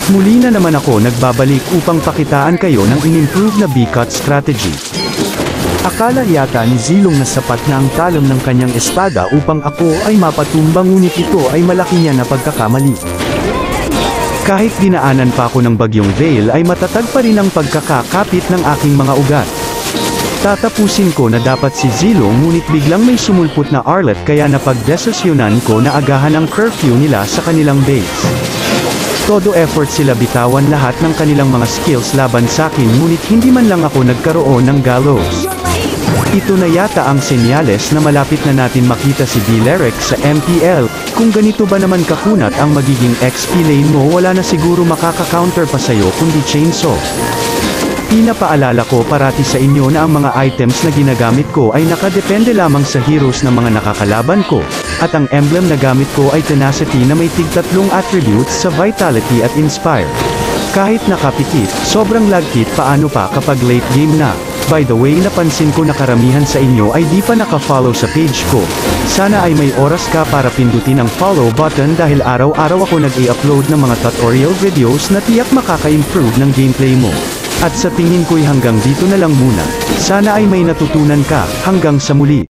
Muli na naman ako nagbabalik upang pakitaan kayo ng in-improve na B-cut strategy. Akala yata ni Zilong na sapat na ang talam ng kanyang espada upang ako ay mapatumba, ngunit ito ay malaki niya na pagkakamali. Kahit dinaanan pa ako ng bagyong Vale ay matatag pa rin ang pagkakakapit ng aking mga ugat. Tatapusin ko na dapat si Zilong, ngunit biglang may sumulpot na Arlet kaya napagdesisyonan ko na agahan ang curfew nila sa kanilang base. Todo effort sila bitawan lahat ng kanilang mga skills laban sa akin, ngunit hindi man lang ako nagkaroon ng gallows. Ito na yata ang senyales na malapit na natin makita si Delerek sa MPL. Kung ganito ba naman kakunat ang magiging XP lane mo, wala na siguro makaka-counter pa sayo kundi chainsaw. Pinapaalala ko parati sa inyo na ang mga items na ginagamit ko ay nakadepende lamang sa heroes ng mga nakakalaban ko, at ang emblem na gamit ko ay Tenacity na may tig-3 attributes sa Vitality at Inspire. Kahit nakapikit, sobrang lagkit, paano pa kapag late game na. By the way, napansin ko na karamihan sa inyo ay di pa naka-follow sa page ko. Sana ay may oras ka para pindutin ang follow button dahil araw-araw ako nag-i-upload ng mga tutorial videos na tiyak makaka-improve ng gameplay mo. At sa tingin ko'y hanggang dito na lang muna. Sana ay may natutunan ka. Hanggang sa muli.